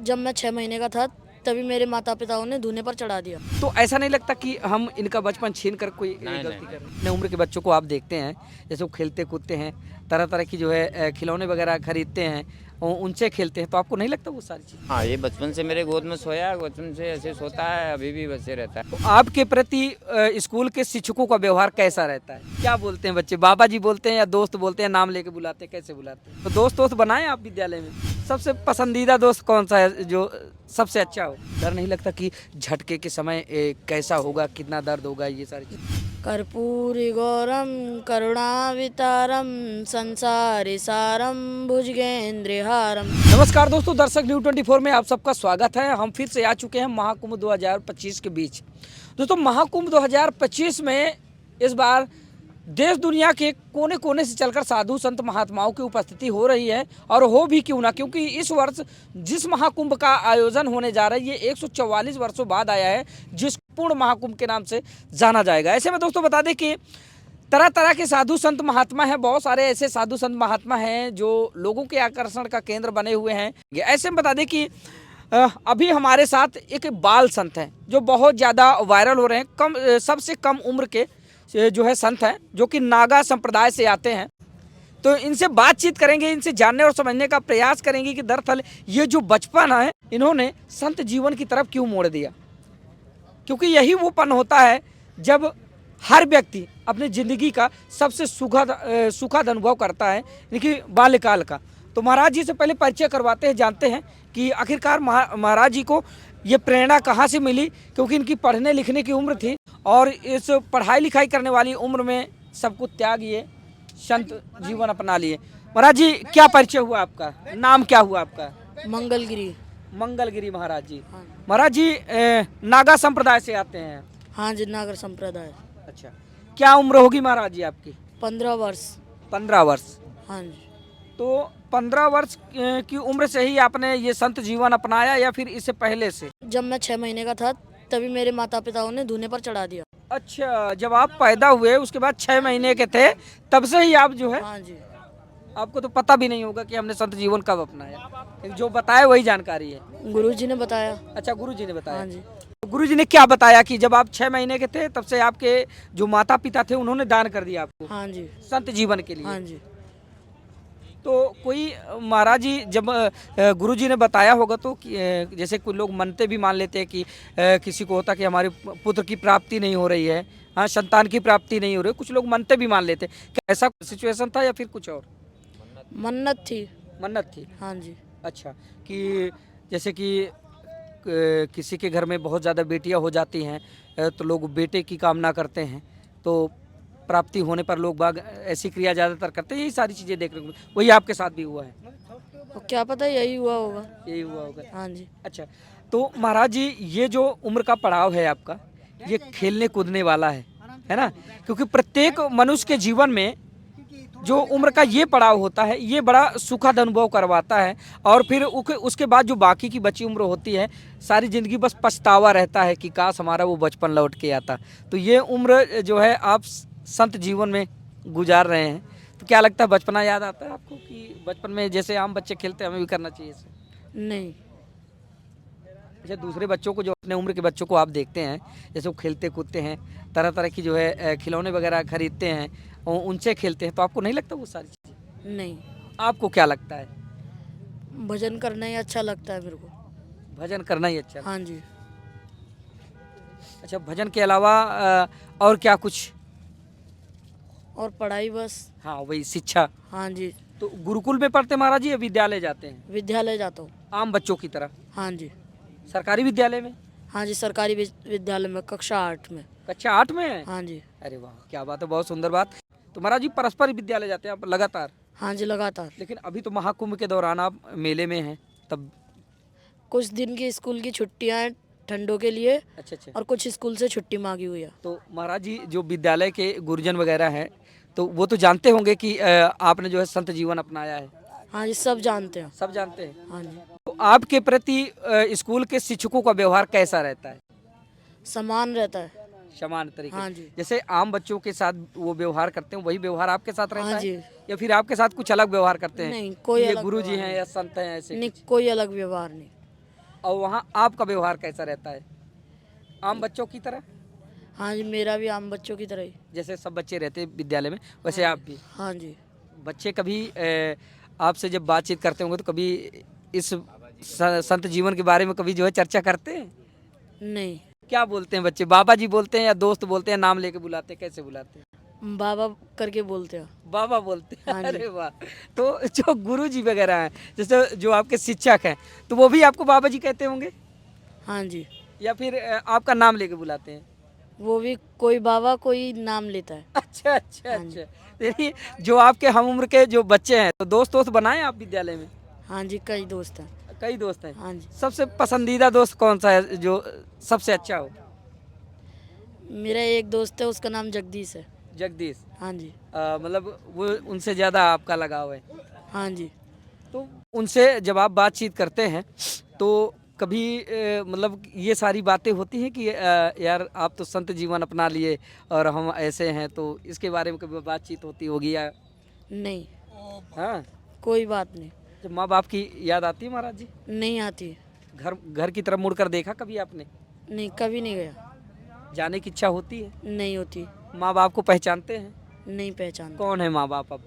जब मैं 6 महीने का था तभी मेरे माता पिताओं ने धूने पर चढ़ा दिया। तो ऐसा नहीं लगता कि हम इनका बचपन छीन कर कोई नहीं, गलती नहीं। कर रहे हैं? अपने उम्र के बच्चों को आप देखते हैं, जैसे वो खेलते कूदते हैं, तरह तरह की जो है खिलौने वगैरह खरीदते हैं, उनसे खेलते हैं, तो आपको नहीं लगता वो सारी चीज़? हाँ, ये बचपन से मेरे गोद में सोया है, बचपन से ऐसे सोता है, अभी भी वैसे रहता है। तो आपके प्रति स्कूल के शिक्षकों का व्यवहार कैसा रहता है? क्या बोलते हैं बच्चे? बाबा जी बोलते हैं या दोस्त बोलते हैं, नाम लेके बुलाते हैं, कैसे बुलाते हैं? तो दोस्त बनाए आप विद्यालय में? सबसे पसंदीदा दोस्त कौन सा है जो सबसे अच्छा हो? डर नहीं लगता कि झटके के समय कैसा होगा, कितना दर्द होगा, ये सारी चीज़? कर्पूरी गौरम करुणावितारम संसारी सारम भुजगेंद्रहारम। नमस्कार दोस्तों, दर्शक न्यू 24 में आप सबका स्वागत है। हम फिर से आ चुके हैं महाकुंभ 2025 के बीच। दोस्तों, महाकुंभ 2025 में इस बार देश दुनिया के कोने कोने से चलकर साधु संत महात्माओं की उपस्थिति हो रही है, और हो भी क्यों ना, क्योंकि इस वर्ष जिस महाकुंभ का आयोजन होने जा रहा है ये 144 वर्षों बाद आया है, जिस पूर्ण महाकुंभ के नाम से जाना जाएगा। ऐसे में दोस्तों बता दें कि तरह तरह के साधु संत महात्मा हैं, बहुत सारे ऐसे साधु संत महात्मा हैं जो लोगों के आकर्षण का केंद्र बने हुए हैं। ऐसे में बता दें कि अभी हमारे साथ एक बाल संत हैं जो बहुत ज़्यादा वायरल हो रहे हैं। सबसे कम उम्र के जो है संत हैं, जो कि नागा संप्रदाय से आते हैं। तो इनसे बातचीत करेंगे, इनसे जानने और समझने का प्रयास करेंगे कि दरअसल ये जो बचपन है इन्होंने संत जीवन की तरफ क्यों मोड़ दिया, क्योंकि यही वो पन होता है जब हर व्यक्ति अपनी ज़िंदगी का सबसे सुखद अनुभव करता है, यानी कि बाल्यकाल का। तो महाराज जी से पहले परिचय करवाते हैं, जानते हैं कि आखिरकार महाराज जी को ये प्रेरणा कहाँ से मिली, क्योंकि इनकी पढ़ने लिखने की उम्र थी और इस पढ़ाई लिखाई करने वाली उम्र में सब कुछ त्याग ये संत जीवन अपना लिए। महाराज जी, क्या परिचय हुआ आपका? नाम क्या हुआ आपका? मंगलगिरी। मंगलगिरी महाराज जी। हाँ। महाराज जी नागा संप्रदाय से आते हैं? हाँ जी, नागर संप्रदाय। अच्छा, क्या उम्र होगी महाराज जी आपकी? 15 वर्ष। 15 वर्ष। हाँ जी। तो 15 वर्ष की उम्र से ही आपने ये संत जीवन अपनाया या फिर इससे पहले से? जब मैं 6 महीने का था तभी मेरे माता पिताओं ने धूने पर चढ़ा दिया। अच्छा, जब आप पैदा हुए उसके बाद 6 महीने के थे तब से ही आप जो है, हाँ जी। आपको तो पता भी नहीं होगा कि हमने संत जीवन कब अपनाया, जो बताया वही जानकारी है। गुरुजी ने बताया। अच्छा, गुरुजी ने बताया। हाँ जी। तो गुरुजी ने क्या बताया कि जब आप 6 महीने के थे तब से आपके जो माता पिता थे उन्होंने दान कर दिया आपको हाँ जी। संत जीवन के लिए? हाँ जी। तो कोई महाराज जी जब गुरुजी ने बताया होगा तो जैसे कुछ लोग मनते भी मान लेते हैं कि किसी को होता कि हमारे पुत्र की प्राप्ति नहीं हो रही है, हाँ, संतान की प्राप्ति नहीं हो रही, कुछ लोग मनते भी मान लेते हैं। क्या ऐसा सिचुएशन था या फिर कुछ और? मन्नत थी। मन्नत थी। हाँ जी। अच्छा, कि जैसे कि किसी के घर में बहुत ज़्यादा बेटियां हो जाती हैं, तो लोग बेटे की कामना करते हैं, तो प्राप्ति होने पर लोग बाग ऐसी क्रिया ज़्यादातर करते हैं। यही सारी चीज़ें देखने को वही आपके साथ भी हुआ है? और क्या पता यही हुआ होगा। यही हुआ होगा। हाँ जी। अच्छा, तो महाराज जी ये जो उम्र का पड़ाव है आपका, ये खेलने कूदने वाला है ना? क्योंकि प्रत्येक मनुष्य के जीवन में जो उम्र का ये पड़ाव होता है ये बड़ा सुखद अनुभव करवाता है, और फिर उसके बाद जो बाकी की बची उम्र होती है सारी ज़िंदगी बस पछतावा रहता है कि काश हमारा वो बचपन लौट के आता। तो ये उम्र जो है आप संत जीवन में गुजार रहे हैं, तो क्या लगता है बचपना याद आता है आपको कि बचपन में जैसे आम बच्चे खेलते हैं हमें भी करना चाहिए ऐसे? नहीं। अच्छा, दूसरे बच्चों को, जो अपने उम्र के बच्चों को आप देखते हैं, जैसे वो खेलते कूदते हैं, तरह तरह की जो है खिलौने वगैरह खरीदते हैं, और उनसे खेलते हैं, तो आपको नहीं लगता वो सारी चीज़ें? नहीं, आपको क्या लगता है? भजन करना ही अच्छा लगता है मेरे को। भजन करना ही अच्छा। हाँ जी। अच्छा, भजन के अलावा और क्या कुछ? और पढ़ाई बस। हाँ, वही शिक्षा। हाँ जी। तो गुरुकुल में पढ़ते महाराज जी या विद्यालय जाते हैं? विद्यालय जाता हूँ। आम बच्चों की तरह? हाँ जी। सरकारी विद्यालय में? हाँ जी, सरकारी विद्यालय में कक्षा 8 में। कक्षा 8 में है? हाँ जी। अरे वाह, क्या बात है, बहुत सुंदर बात। तो महाराज जी परस्पर विद्यालय जाते हैं आप लगातार? हाँ जी, लगातार। लेकिन अभी तो महाकुंभ के दौरान आप मेले में हैं, तब? कुछ दिन की स्कूल की छुट्टियाँ हैं ठंडों के लिए, अच्छा अच्छा। और कुछ स्कूल से छुट्टी मांगी हुई है। तो महाराज जी जो विद्यालय के गुरुजन वगैरह हैं तो वो तो जानते होंगे कि आपने जो है संत जीवन अपनाया है? हाँ जी, सब जानते हैं। सब जानते हैं। हाँ जी। तो आपके प्रति स्कूल के शिक्षकों का व्यवहार कैसा रहता है? समान रहता है। समान तरीके? हाँ जी। जैसे आम बच्चों के साथ वो व्यवहार करते हैं वही व्यवहार आपके साथ रहता हाँ है? जी। या फिर आपके साथ कुछ अलग व्यवहार करते हैं? नहीं, कोई ये अलग गुरु जी व्यवहार हैं या संत हैं ऐसे नहीं, कुछ? कोई अलग व्यवहार नहीं। और वहाँ आपका व्यवहार कैसा रहता है? आम बच्चों की तरह? हाँ जी, मेरा भी आम बच्चों की तरह ही। जैसे सब बच्चे रहते हैं विद्यालय में वैसे आप भी? हाँ जी। बच्चे कभी आपसे जब बातचीत करते होंगे तो कभी इस संत जीवन के बारे में कभी जो है चर्चा करते हैं? नहीं, क्या बोलते हैं बच्चे? बाबा जी बोलते हैं या दोस्त बोलते हैं, नाम लेके बुलाते हैं, कैसे बुलाते हैं? बाबा करके बोलते हैं। बाबा बोलते हैं। हाँ जी। अरे वाह। तो जो गुरु जी वगैरह हैं, जैसे जो आपके शिक्षक हैं, तो वो भी आपको बाबा जी कहते होंगे हाँ जी, या फिर आपका नाम लेके बुलाते हैं? वो भी कोई बाबा कोई नाम लेता है। अच्छा अच्छा हाँ जी। अच्छा। यानी जो आपके हम उम्र के जो बच्चे हैं तो दोस्त बनाए आप विद्यालय में? हाँ जी, कई दोस्त हैं। कई दोस्त हैं। हाँ जी, सबसे पसंदीदा दोस्त कौन सा है जो सबसे अच्छा हो? मेरा एक दोस्त है, उसका नाम जगदीश है। जगदीश। हाँ जी। मतलब वो उनसे ज़्यादा आपका लगाव है? हाँ जी। तो उनसे जब आप बातचीत करते हैं तो कभी मतलब ये सारी बातें होती हैं कि यार आप तो संत जीवन अपना लिए और हम ऐसे हैं, तो इसके बारे में कभी बातचीत होती होगी या? नहीं, हाँ। कोई बात नहीं। जब माँ बाप की याद आती है महाराज जी? नहीं आती। घर की तरफ मुड़कर देखा कभी आपने? नहीं, कभी नहीं गया। जाने की इच्छा होती है? नहीं होती। माँ बाप को पहचानते हैं? नहीं पहचानता। कौन है माँ बाप अब?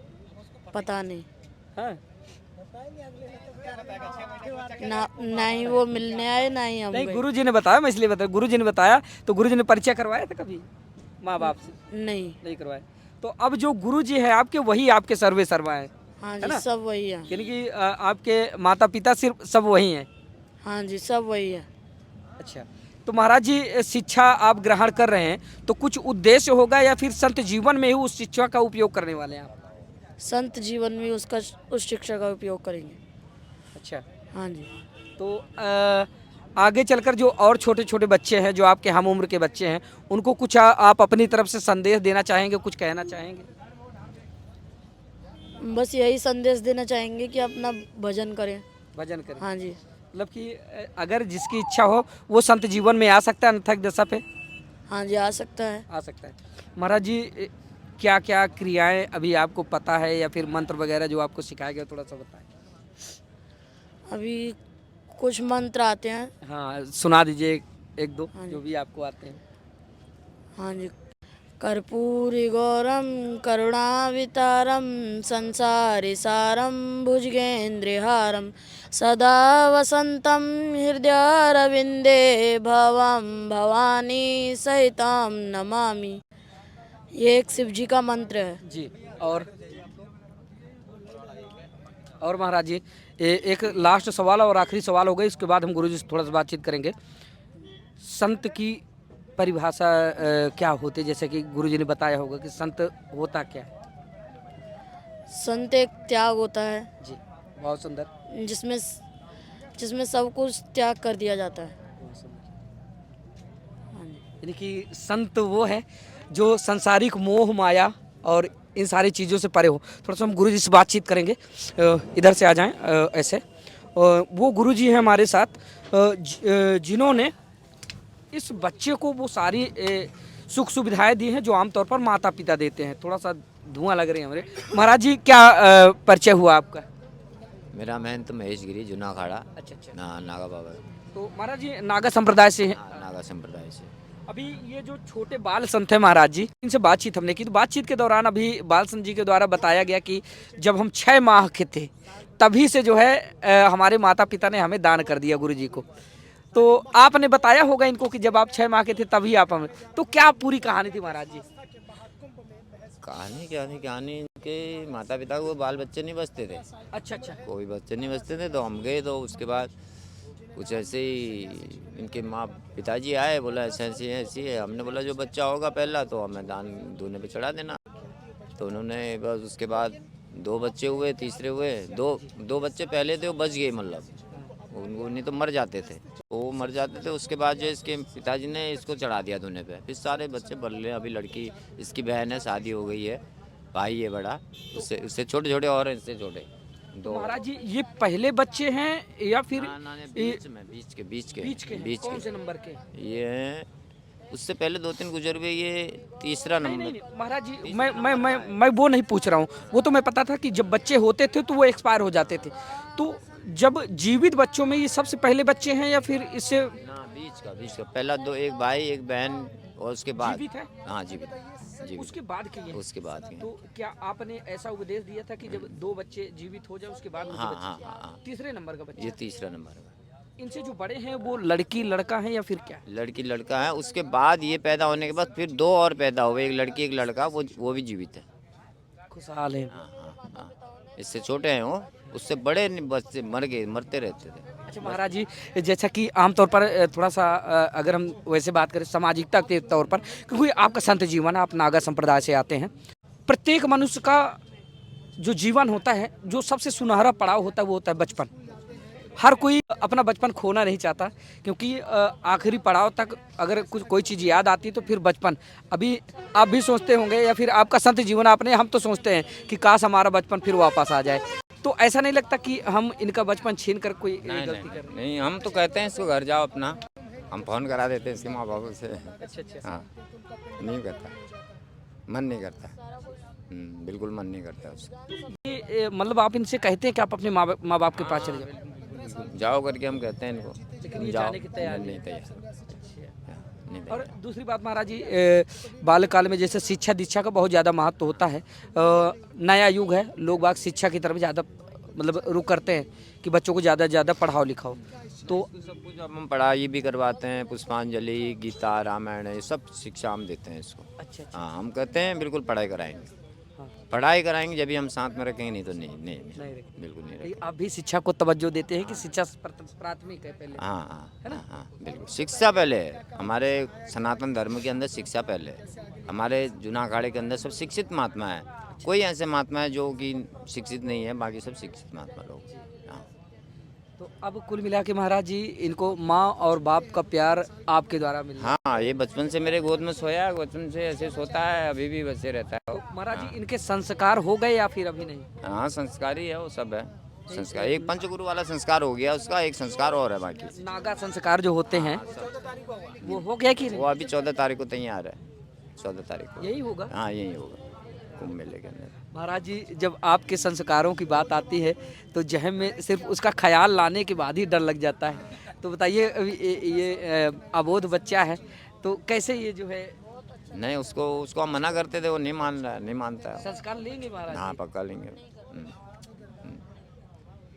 पता नहीं। हाँ। ना ही वो मिलने आए, ना ही हम नहीं, गए। गुरुजी ने बताया, मैं इसलिए बताया, गुरुजी ने बताया तो गुरुजी ने परिचय करवाया था कभी माँ बाप से? नहीं। नहीं करवाया। तो अब जो गुरुजी है आपके वही आपके सर्वे सर्वा है? हाँ है जी, ना? सब वही है। यानी कि आपके माता पिता सिर्फ सब वही हैं? हाँ जी, सब वही है। अच्छा। तो महाराज जी शिक्षा आप ग्रहण कर रहे हैं तो कुछ उद्देश्य होगा या फिर संत जीवन में ही उस शिक्षा का उपयोग करने वाले हैं आप? संत जीवन में उस शिक्षा का उपयोग करेंगे। अच्छा। हाँ जी। तो आगे चलकर जो और छोटे छोटे बच्चे हैं जो आपके हम उम्र के बच्चे हैं उनको कुछ आप अपनी तरफ से संदेश देना चाहेंगे, कुछ कहना चाहेंगे? बस यही संदेश देना चाहेंगे कि अपना भजन करें। भजन करें। हाँ जी। मतलब कि अगर जिसकी इच्छा हो वो संत जीवन में आ सकता है अनथक दशा पे? हाँ जी, आ सकता है। आ सकता है। महाराज जी क्या क्या क्रियाएं अभी आपको पता है या फिर मंत्र वगैरह जो आपको सिखाया गया थोड़ा सा बताएं? अभी कुछ मंत्र आते हैं। हाँ, सुना दीजिए एक दो हाँ जी। जो भी आपको आते हैं। हाँ जी। कर्पूरी गौरम करुणावितारम संसारी सारम भुजगेन्द्रहारम सदा वसंतम हृदयारविंदे भवम भवानी सहिताम नमामि। ये एक शिव जी का मंत्र है। जी। और महाराज जी एक लास्ट सवाल और आखिरी सवाल होगा, इसके बाद हम गुरुजी से थोड़ा सा बातचीत करेंगे। संत की परिभाषा क्या होती है? जैसे कि गुरुजी ने बताया होगा कि संत होता क्या है? संत एक त्याग होता है जी, बहुत सुंदर। जिसमें जिसमें सब कुछ त्याग कर दिया जाता है। बहुत सुंदर। हाँ जी। यानी कि संत वो है जो संसारिक मोह माया और इन सारी चीज़ों से परे हो। थोड़ा सा हम गुरुजी से बातचीत करेंगे, इधर से आ जाएं ऐसे। वो गुरुजी हैं हमारे साथ जिन्होंने इस बच्चे को वो सारी सुख सुविधाएं दी हैं जो आमतौर पर माता पिता देते हैं। थोड़ा सा धुआं लग रहे हैं हमारे। महाराज जी क्या परिचय हुआ आपका? मेरा महंत महेश गिरी जूना अखाड़ा अच्छा अच्छा। नागा बाबा। तो महाराज जी नागा संप्रदाय से हैं? नागा संप्रदाय से। अभी ये जो छोटे बाल संत हैं महाराज जी, इनसे बातचीत हमने की तो बातचीत के दौरान अभी बाल संत जी के द्वारा बताया गया कि जब हम 6 माह के थे तभी से जो है हमारे माता पिता ने हमें दान कर दिया गुरु जी को। तो आपने बताया होगा इनको कि जब आप 6 माह के थे तभी आप हमें, तो क्या पूरी कहानी थी महाराज जी? कहानी इनके माता पिता को बाल बच्चे नहीं बचते थे। अच्छा अच्छा। कोई बच्चे नहीं बचते थे तो हम गए, तो उसके बाद कुछ ऐसे ही इनके माँ पिताजी आए, बोला ऐसी है। हमने बोला जो बच्चा होगा पहला तो हमें दान दूने पे चढ़ा देना। तो उन्होंने बस उसके बाद 2 बच्चे हुए, तीसरे हुए, दो बच्चे पहले थे वो बच गए, मतलब उनको नहीं तो मर जाते थे, वो मर जाते थे। उसके बाद जो इसके पिताजी ने इसको चढ़ा दिया दूने पे। फिर सारे बच्चे बढ़ रहे। अभी लड़की इसकी बहन है, शादी हो गई है, भाई है बड़ा, उससे छोटे छोटे और इससे छोटे 2। महाराज जी ये पहले बच्चे हैं या फिर बीच के कौन से नंबर के? ये उससे पहले 2-3 गुजर गए, ये तीसरा नहीं नंबर। नहीं महाराज जी, मैं वो नहीं पूछ रहा हूँ। वो तो मैं पता था कि जब बच्चे होते थे तो वो एक्सपायर हो जाते थे। तो जब जीवित बच्चों में ये सबसे पहले बच्चे हैं या फिर इससे ना, बीच का पहला दो, एक भाई एक बहन, और उसके बाद जीवित है? हाँ जीवित, जीवित उसके बाद के ये? उसके बाद के। तो क्या आपने ऐसा उपदेश दिया था कि जब 2 बच्चे जीवित हो जाए उसके बाद मुझे हाँ बच्चे? हाँ हाँ हाँ, तीसरे नंबर का बच्चा? ये तीसरा नंबर है। इनसे जो बड़े हैं वो लड़की लड़का है या फिर क्या? लड़की लड़का है, उसके बाद ये पैदा होने के बाद फिर 2 और पैदा हुए, एक लड़की एक लड़का, वो भी जीवित है। खुशहाल है। हाँ हाँ हाँ, इससे छोटे हैं वो, उससे बड़े बच्चे मर गए, मरते रहते थे। अच्छा महाराज जी, जैसा कि आमतौर पर थोड़ा सा अगर हम वैसे बात करें सामाजिकता के तौर पर, क्योंकि आपका संत जीवन है, आप नागा संप्रदाय से आते हैं। प्रत्येक मनुष्य का जो जीवन होता है, जो सबसे सुनहरा पड़ाव होता है वो होता है बचपन। हर कोई अपना बचपन खोना नहीं चाहता, क्योंकि आखिरी पड़ाव तक अगर कुछ कोई चीज़ याद आती है तो फिर बचपन। अभी आप भी सोचते होंगे या फिर आपका संत जीवन आपने, हम तो सोचते हैं कि काश हमारा बचपन फिर वापस आ जाए। तो ऐसा नहीं लगता कि हम इनका बचपन छीन कर कोई गलती कर रहे हैं? नहीं, हम तो कहते हैं इसको घर जाओ अपना, हम फोन करा देते हैं इसके माँ बापों से। अच्छा अच्छा। हाँ, नहीं करता, मन नहीं करता। बिल्कुल मन नहीं करता उसका। मतलब आप इनसे कहते हैं कि आप अपने माँ बाप के पास चले जाओ, जाओ करके हम कहते हैं इनको, लेकिन ये जाओ, जाने की तैयार नहीं तैयार, नहीं और तैयार। दूसरी बात महाराज जी, बाल्यकाल में जैसे शिक्षा दीक्षा का बहुत ज़्यादा महत्व होता है। नया युग है, लोग बाग शिक्षा की तरफ ज़्यादा मतलब रुख करते हैं कि बच्चों को ज़्यादा से ज़्यादा पढ़ाओ लिखाओ। तो सब कुछ अब हम पढ़ाई भी करवाते हैं, पुष्पांजलि, गीता, रामायण, ये सब शिक्षा हम देते हैं इसको। अच्छा अच्छा। हाँ, हम कहते हैं बिल्कुल पढ़ाई कराएंगे, हाँ। पढ़ाई कराएंगे जब भी हम साथ में रखेंगे, नहीं तो नहीं नहीं, नहीं नहीं रखेंगे। बिल्कुल नहीं रखेंगे। लेकिन आप भी शिक्षा को तवज्जो देते हैं कि शिक्षा प्राथमिक है पहले? हाँ हाँ हाँ हाँ, बिल्कुल शिक्षा पहले है। हमारे सनातन धर्म के अंदर शिक्षा पहले है। हमारे जूना अखाड़े के अंदर सब शिक्षित महात्मा है, कोई ऐसे महात्मा है जो कि शिक्षित नहीं है, बाकी सब शिक्षित महात्मा लोग। हाँ, तो अब कुल मिला के महाराज जी, इनको माँ और बाप का प्यार आपके द्वारा मिल रहा है। हाँ, ये बचपन से मेरे गोद में सोया है, बचपन से ऐसे सोता है, अभी भी बचे रहता है। तो महाराज जी, इनके संस्कार हो गए या फिर अभी नहीं? हाँ, संस्कारी है, वो सब है संस्कार। एक पंचगुरु वाला संस्कार हो गया उसका, एक संस्कार और है बाकी। नागा संस्कार जो होते हैं वो हो गया कि नहीं? वो अभी 14 तारीख को तैयार है, 14 तारीख को। यही होगा। हाँ, यही होगा कुंभ मेले के अंदर। महाराज जी, जब आपके संस्कारों की बात आती है तो जहन में सिर्फ उसका ख्याल लाने के बाद ही डर लग जाता है। तो बताइए, अभी ये अबोध बच्चा है तो कैसे ये जो है नहीं, उसको हम मना करते थे, वो नहीं मान रहा है, नहीं मानता है। संस्कार लेंगे महाराज हाँ, जी? पक्का लेंगे।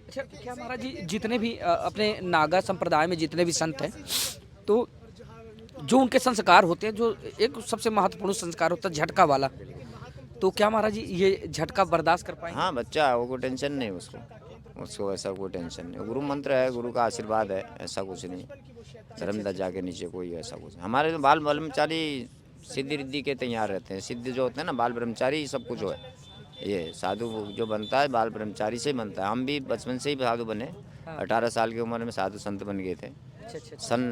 अच्छा, क्या महाराज जी, जितने भी अपने नागा संप्रदाय में जितने भी संत हैं, तो जो उनके संस्कार होते हैं, जो एक सबसे महत्वपूर्ण संस्कार होता है झटका वाला, तो क्या महाराज जी ये झटका बर्दाश्त कर पाएंगे? हाँ, बच्चा है वो, कोई टेंशन नहीं उसको ऐसा कोई टेंशन नहीं। गुरु मंत्र है, गुरु का आशीर्वाद है, ऐसा कुछ नहीं। धर्म ध्वजा के नीचे कोई ऐसा कुछ नहीं। हमारे तो बाल ब्रह्मचारी सिद्धि रिद्धि के तैयार रहते हैं। सिद्ध जो होते हैं ना, बाल ब्रह्मचारी सब कुछ है। ये साधु जो बनता है बाल ब्रह्मचारी से ही बनता है। हम भी बचपन से ही साधु बने, 18 साल की उम्र में साधु संत बन गए थे। अच्छा अच्छा। सन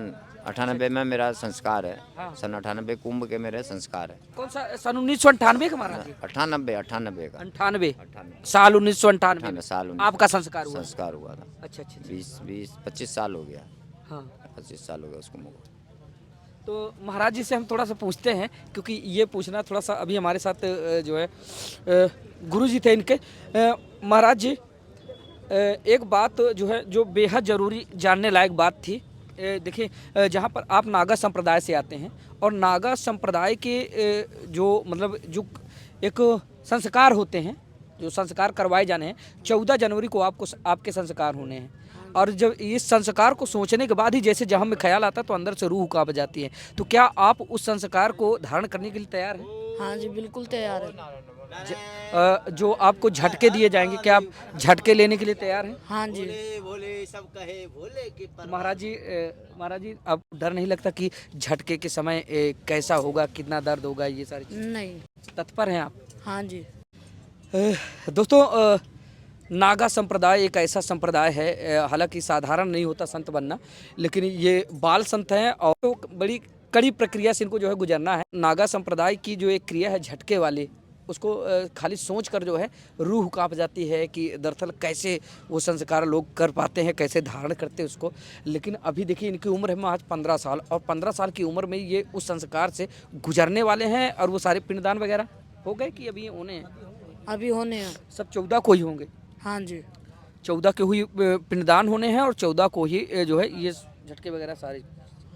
98 में मेरा संस्कार है। हाँ। सन 98 कुंभ के मेरे संस्कार है। कौन सा सन 1998 का महाराज जी? 98 का 98 साल 1998 में साल आपका संस्कार हुआ? संस्कार हुआ था। अच्छा अच्छा। 25 साल हो गया। हाँ, 25 साल हो गया उसको मुझको। तो महाराज जी से हम थोड़ा सा पूछते हैं, क्योंकि ये पूछना थोड़ा सा, अभी हमारे साथ जो है गुरु जी थे इनके। महाराज जी, एक बात जो है जो बेहद ज़रूरी जानने लायक बात थी। देखिए, जहाँ पर आप नागा संप्रदाय से आते हैं और नागा संप्रदाय के जो मतलब जो एक संस्कार होते हैं, जो संस्कार करवाए जाने हैं, 14 जनवरी को आपके संस्कार होने हैं। और जब इस संस्कार को सोचने के बाद ही जैसे जहाँ में ख्याल आता है तो अंदर से रूह कांप जाती है। तो क्या आप उस संस्कार को धारण करने के लिए तैयार हैं? हाँ जी, बिल्कुल तैयार है। जो आपको झटके दिए जाएंगे, क्या आप झटके लेने के लिए तैयार हैं? हाँ जी। तो महाराज जी, अब डर नहीं लगता कि झटके के समय कैसा होगा, कितना दर्द होगा, ये सारी चीज़? नहीं। तत्पर हैं आप? हाँ जी। दोस्तों, नागा संप्रदाय एक ऐसा संप्रदाय है, हालांकि साधारण नहीं होता संत बनना, लेकिन ये बाल संत हैं और तो बड़ी कड़ी प्रक्रिया से इनको जो है गुजरना है। नागा संप्रदाय की जो एक क्रिया है झटके वाली, उसको खाली सोच कर जो है रूह कांप जाती है कि दरअसल कैसे वो संस्कार लोग कर पाते हैं, कैसे धारण करते हैं उसको। लेकिन अभी देखिए इनकी उम्र है महज 15 साल, और 15 साल की उम्र में ये उस संस्कार से गुजरने वाले हैं। और वो सारे पिंडदान वगैरह हो गए कि अभी होने हैं? अभी होने हैं। सब 14 को ही होंगे। हाँ जी। 14 के हुई पिंडदान होने हैं और 14 को ही जो है ये झटके वगैरह सारे।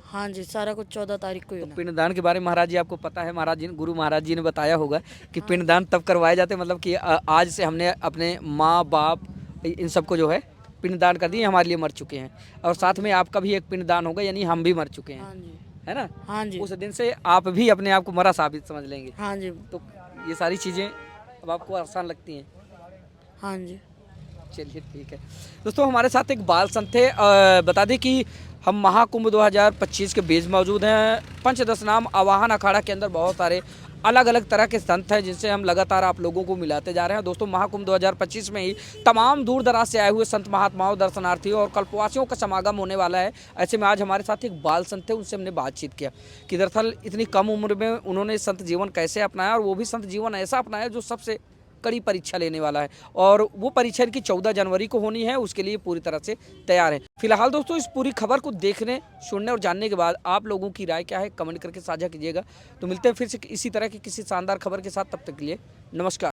हाँ जी, सारा कुछ 14 तारीख को ही होना है। पिंडदान के बारे में महाराज जी आपको पता है, महाराज जी गुरु महाराज जी ने बताया होगा कि पिंडदान तब करवाए जाते हैं, मतलब कि आज से हमने अपने माँ बाप इन सबको जो है पिंडदान कर दिए, हमारे लिए मर चुके हैं। और साथ में आपका भी एक पिंडदान होगा, यानी हम भी मर चुके हैं, हाँ जी। है ना? हाँ जी। उस दिन से आप भी अपने आप को मरा साबित समझ लेंगे। हाँ जी। तो ये सारी चीज़ें अब आपको आसान लगती हैं। हाँ जी। चलिए ठीक है दोस्तों, हमारे साथ एक बाल संत थे। बता दें कि हम महाकुंभ 2025 के बीच मौजूद हैं। पंचदश नाम आवाहन अखाड़ा के अंदर बहुत सारे अलग अलग तरह के संत हैं जिनसे हम लगातार आप लोगों को मिलाते जा रहे हैं। दोस्तों, महाकुंभ 2025 में ही तमाम दूर दराज से आए हुए संत महात्माओं, दर्शनार्थियों और कल्पवासियों का समागम होने वाला है। ऐसे में आज हमारे साथ एक बाल संत थे, उनसे हमने बातचीत किया कि दरअसल इतनी कम उम्र में उन्होंने संत जीवन कैसे अपनाया, और वो भी संत जीवन ऐसा अपनाया जो सबसे कड़ी परीक्षा लेने वाला है। और वो परीक्षा की 14 जनवरी को होनी है, उसके लिए पूरी तरह से तैयार है। फिलहाल दोस्तों, इस पूरी खबर को देखने, सुनने और जानने के बाद आप लोगों की राय क्या है कमेंट करके साझा कीजिएगा। तो मिलते हैं फिर से इसी तरह की किसी शानदार खबर के साथ, तब तक के लिए नमस्कार।